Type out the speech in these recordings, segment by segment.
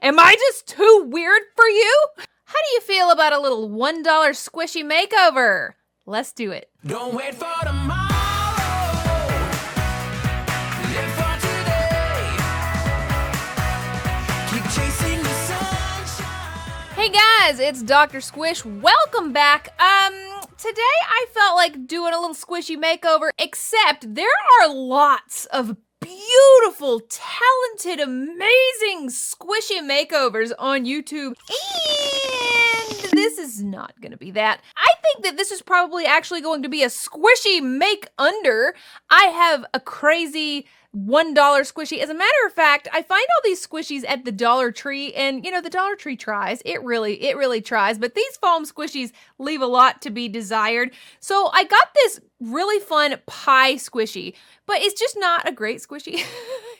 Am I just too weird for you? How do you feel about a little $1 squishy makeover? Let's do it. Don't wait for tomorrow. Live for today. Keep chasing the sunshine. Hey guys, it's Doctor Squish. Welcome back. Today I felt like doing a little squishy makeover, except there are lots of beautiful, talented, amazing squishy makeovers on YouTube. And this is not gonna be that. I think that this is probably actually going to be a squishy make-under. I have a crazy $1 squishy. As a matter of fact, I find all these squishies at the Dollar Tree, and you know, the Dollar Tree tries. It really tries, but these foam squishies leave a lot to be desired. So I got this really fun pie squishy, but it's just not a great squishy.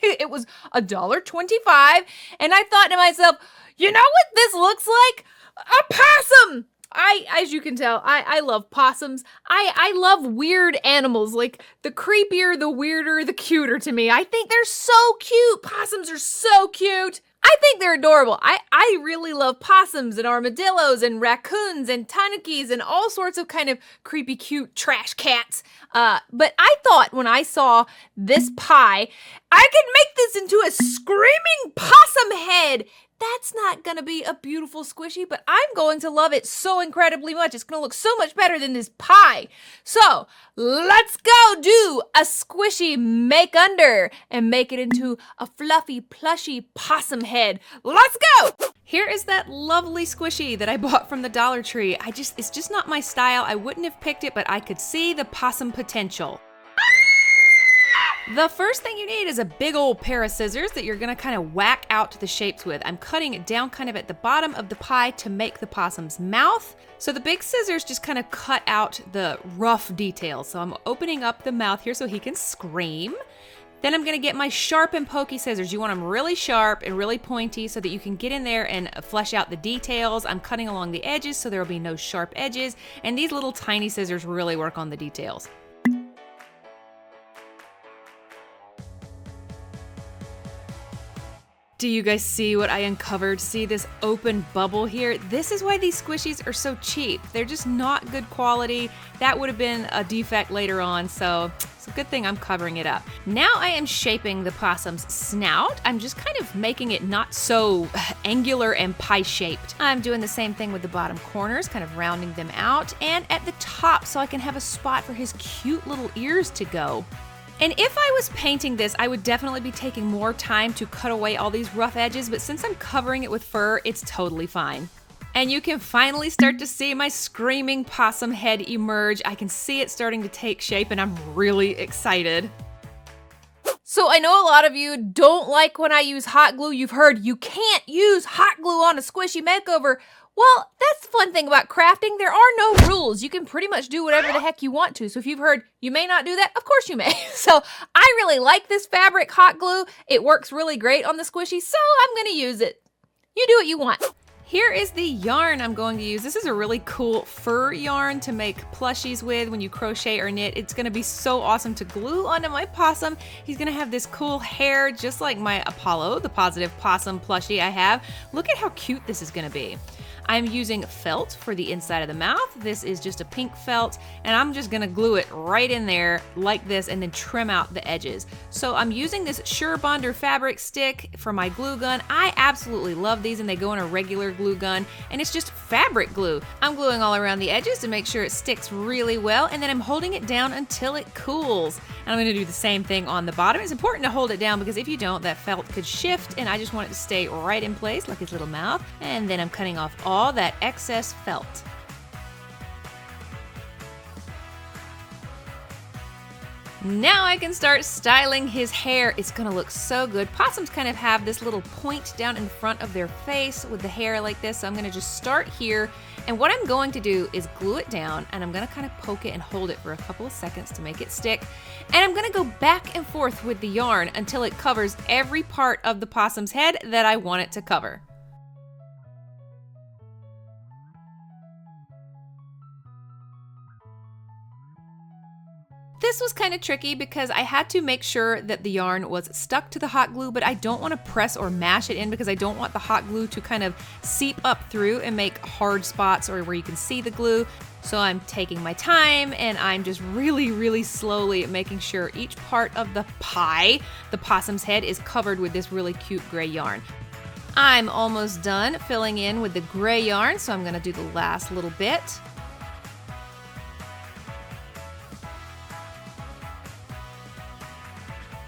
It was $1.25, and I thought to myself, you know what this looks like? A possum! As you can tell, I love possums. I love weird animals. Like, the creepier, the weirder, the cuter to me. I think they're so cute. Possums are so cute. I think they're adorable. I really love possums and armadillos and raccoons and tanukis and all sorts of kind of creepy, cute trash cats. But I thought when I saw this pie, I could make this into a screaming possum head. That's not gonna be a beautiful squishy, but I'm going to love it so incredibly much. It's gonna look so much better than this pie. So let's go do a squishy make under and make it into a fluffy, plushy possum head. Let's go! Here is that lovely squishy that I bought from the Dollar Tree. It's just not my style. I wouldn't have picked it, but I could see the possum potential. The first thing you need is a big old pair of scissors that you're gonna kind of whack out the shapes with. I'm cutting it down kind of at the bottom of the pie to make the possum's mouth. So the big scissors just kind of cut out the rough details. So I'm opening up the mouth here so he can scream. Then I'm gonna get my sharp and pokey scissors. You want them really sharp and really pointy so that you can get in there and flesh out the details. I'm cutting along the edges so there will be no sharp edges. And these little tiny scissors really work on the details. Do you guys see what I uncovered? See this open bubble here? This is why these squishies are so cheap. They're just not good quality. That would have been a defect later on, so it's a good thing I'm covering it up. Now I am shaping the possum's snout. I'm just kind of making it not so angular and pie-shaped. I'm doing the same thing with the bottom corners, kind of rounding them out, and at the top so I can have a spot for his cute little ears to go. And if I was painting this, I would definitely be taking more time to cut away all these rough edges, but since I'm covering it with fur, it's totally fine. And you can finally start to see my screaming possum head emerge. I can see it starting to take shape, and I'm really excited. So I know a lot of you don't like when I use hot glue. You've heard you can't use hot glue on a squishy makeover. Well, that's the fun thing about crafting. There are no rules. You can pretty much do whatever the heck you want to. So if you've heard you may not do that, of course you may. So I really like this fabric hot glue. It works really great on the squishy, so I'm gonna use it. You do what you want. Here is the yarn I'm going to use. This is a really cool fur yarn to make plushies with when you crochet or knit. It's gonna be so awesome to glue onto my possum. He's gonna have this cool hair just like my Apollo, the positive possum plushie I have. Look at how cute this is gonna be. I'm using felt for the inside of the mouth. This is just a pink felt, and I'm just gonna glue it right in there like this and then trim out the edges. So I'm using this Sure Bonder fabric stick for my glue gun. I absolutely love these, and they go in a regular glue gun, and it's just fabric glue. I'm gluing all around the edges to make sure it sticks really well, and then I'm holding it down until it cools. And I'm gonna do the same thing on the bottom. It's important to hold it down because if you don't, that felt could shift, and I just want it to stay right in place like his little mouth. And then I'm cutting off all that excess felt. Now I can start styling his hair. It's gonna look so good. Possums kind of have this little point down in front of their face with the hair like this, so I'm gonna just start here, and what I'm going to do is glue it down, and I'm gonna kind of poke it and hold it for a couple of seconds to make it stick, and I'm gonna go back and forth with the yarn until it covers every part of the possum's head that I want it to cover. this was kind of tricky because I had to make sure that the yarn was stuck to the hot glue, but I don't want to press or mash it in because I don't want the hot glue to kind of seep up through and make hard spots or where you can see the glue. So I'm taking my time and I'm just really slowly making sure each part of the pie, the possum's head, is covered with this really cute gray yarn. I'm almost done filling in with the gray yarn, so I'm gonna do the last little bit.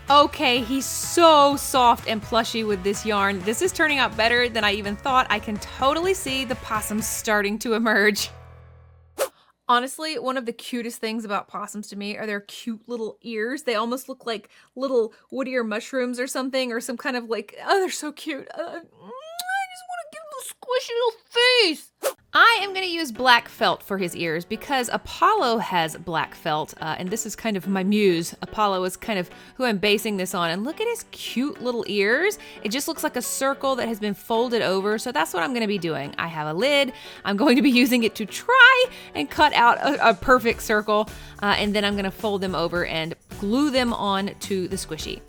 Okay, he's so soft and plushy with this yarn. This is turning out better than I even thought. I can totally see the possums starting to emerge. Honestly, one of the cutest things about possums to me are their cute little ears. They almost look like little wood ear mushrooms or something, or some kind of like, oh, they're so cute. I just want to give them a squishy little face. I am going to use black felt for his ears because Apollo has black felt, and this is kind of my muse. Apollo is kind of who I'm basing this on, and look at his cute little ears. It just looks like a circle that has been folded over, so that's what I'm going to be doing. I have a lid. I'm going to be using it to try and cut out a perfect circle, and then I'm going to fold them over and glue them on to the squishy.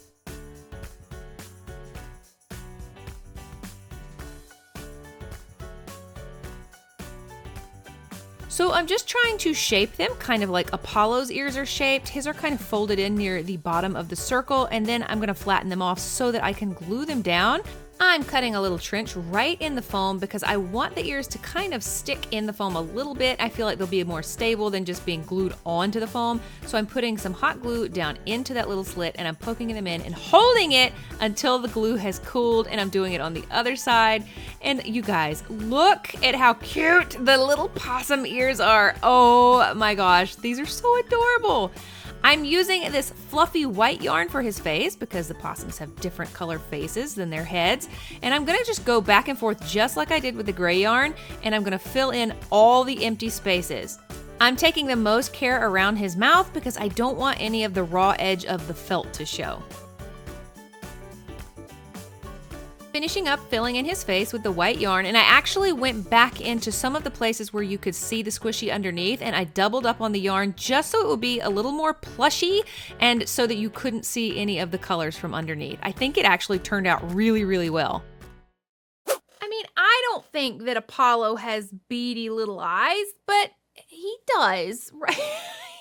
So I'm just trying to shape them kind of like Apollo's ears are shaped. His are kind of folded in near the bottom of the circle, and then I'm gonna flatten them off so that I can glue them down. I'm cutting a little trench right in the foam because I want the ears to kind of stick in the foam a little bit. I feel like they'll be more stable than just being glued onto the foam. So I'm putting some hot glue down into that little slit and I'm poking them in and holding it until the glue has cooled, and I'm doing it on the other side. And you guys, look at how cute the little possum ears are. Oh my gosh, these are so adorable. I'm using this fluffy white yarn for his face because the possums have different color faces than their heads. And I'm gonna just go back and forth just like I did with the gray yarn, and I'm gonna fill in all the empty spaces. I'm taking the most care around his mouth because I don't want any of the raw edge of the felt to show. Finishing up filling in his face with the white yarn, and I actually went back into some of the places where you could see the squishy underneath, and I doubled up on the yarn just so it would be a little more plushy and so that you couldn't see any of the colors from underneath. I think it actually turned out really well. I mean, I don't think that Apollo has beady little eyes, but he does, right?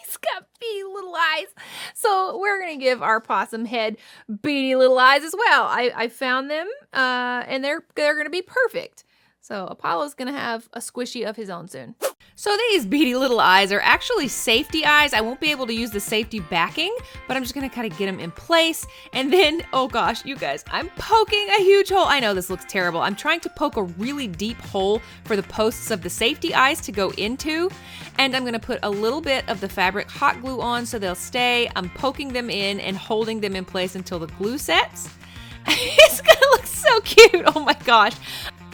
He's got beady little eyes. So we're gonna give our possum head beady little eyes as well. I found them and they're gonna be perfect. So Apollo's gonna have a squishy of his own soon. So these beady little eyes are actually safety eyes. I won't be able to use the safety backing, but I'm just gonna kind of get them in place. And then, oh gosh, you guys, I'm poking a huge hole. I know this looks terrible. I'm trying to poke a really deep hole for the posts of the safety eyes to go into. And I'm gonna put a little bit of the fabric hot glue on so they'll stay. I'm poking them in and holding them in place until the glue sets. It's gonna look so cute, oh my gosh.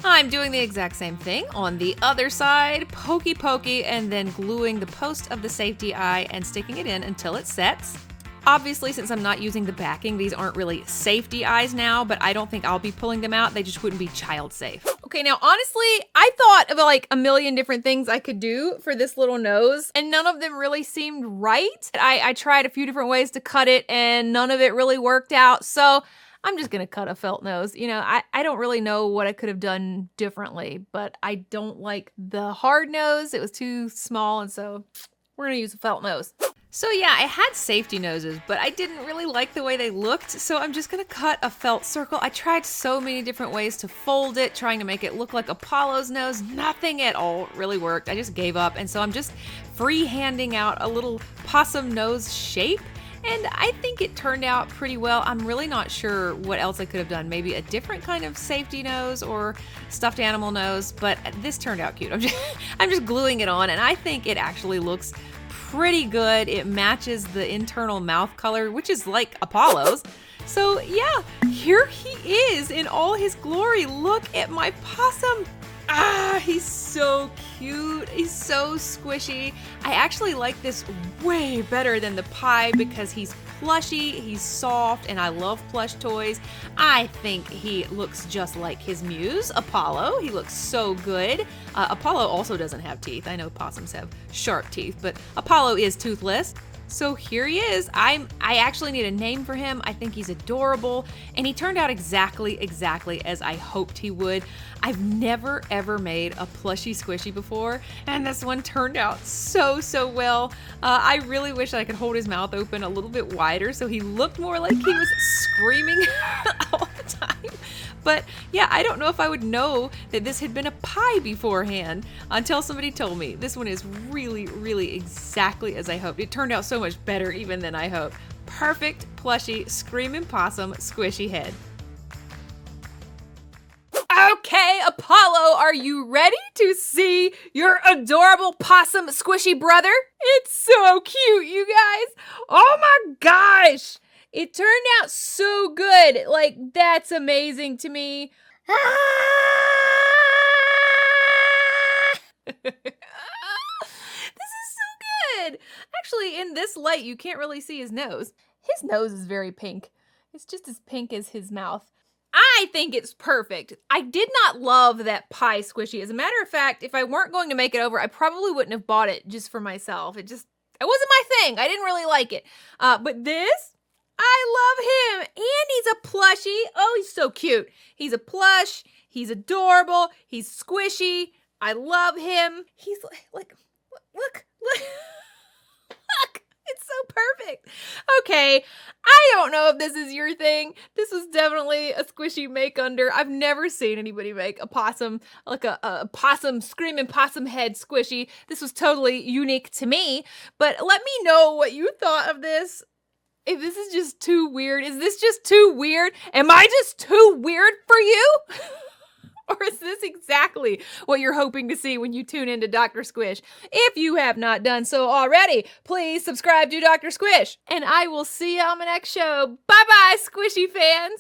I'm doing the exact same thing on the other side, pokey, and then gluing the post of the safety eye and sticking it in until it sets. Obviously, since I'm not using the backing, these aren't really safety eyes now, but I don't think I'll be pulling them out. They just wouldn't be child safe. Okay, now honestly, I thought of like a million different things I could do for this little nose, and none of them really seemed right. I tried a few different ways to cut it, and none of it really worked out, so I'm just gonna cut a felt nose. You know, I don't really know what I could have done differently, but I don't like the hard nose. It was too small, and so we're gonna use a felt nose. So yeah, I had safety noses, but I didn't really like the way they looked, so I'm just gonna cut a felt circle. I tried so many different ways to fold it, trying to make it look like Apollo's nose. Nothing at all really worked. I just gave up, and so I'm just free-handing out a little possum nose shape, and I think it turned out pretty well. I'm really not sure what else I could have done. Maybe a different kind of safety nose or stuffed animal nose, but this turned out cute. I'm just gluing it on, and I think it actually looks pretty good. It matches the internal mouth color, which is like Apollo's. So yeah, here he is in all his glory. Look at my possum. Ah, he's so cute. He's so squishy. I actually like this way better than the pie because he's plushy, he's soft, and I love plush toys. I think he looks just like his muse, Apollo. He looks so good. Apollo also doesn't have teeth. I know possums have sharp teeth, but Apollo is toothless. So here he is. I actually need a name for him. I think he's adorable, and he turned out exactly as I hoped he would. I've never ever made a plushy squishy before, and this one turned out so well. I really wish I could hold his mouth open a little bit wider so he looked more like he was screaming all the time. But yeah, I don't know if I would know that this had been a pie beforehand until somebody told me. This one is really exactly as I hoped. It turned out so much better even than I hoped. Perfect, plushy, screaming possum, squishy head. Okay, Apollo, are you ready to see your adorable possum squishy brother? It's so cute, you guys. Oh my gosh. It turned out so good. Like, that's amazing to me. This is so good. Actually, in this light, you can't really see his nose. His nose is very pink. It's just as pink as his mouth. I think it's perfect. I did not love that pie squishy. As a matter of fact, if I weren't going to make it over, I probably wouldn't have bought it just for myself. It wasn't my thing. I didn't really like it. But this, I love him. And he's a plushie. Oh, he's so cute. He's a plush. He's adorable. He's squishy. I love him. He's like, look. Look. It's so perfect. Okay, I don't know if this is your thing. This was definitely a squishy make under. I've never seen anybody make a possum, like a possum, screaming possum head squishy. This was totally unique to me. But let me know what you thought of this. If this is just too weird, is this just too weird? Am I just too weird for you? Or is this exactly what you're hoping to see when you tune into Dr. Squish? If you have not done so already, please subscribe to Dr. Squish. And I will see you on the next show. Bye-bye, squishy fans.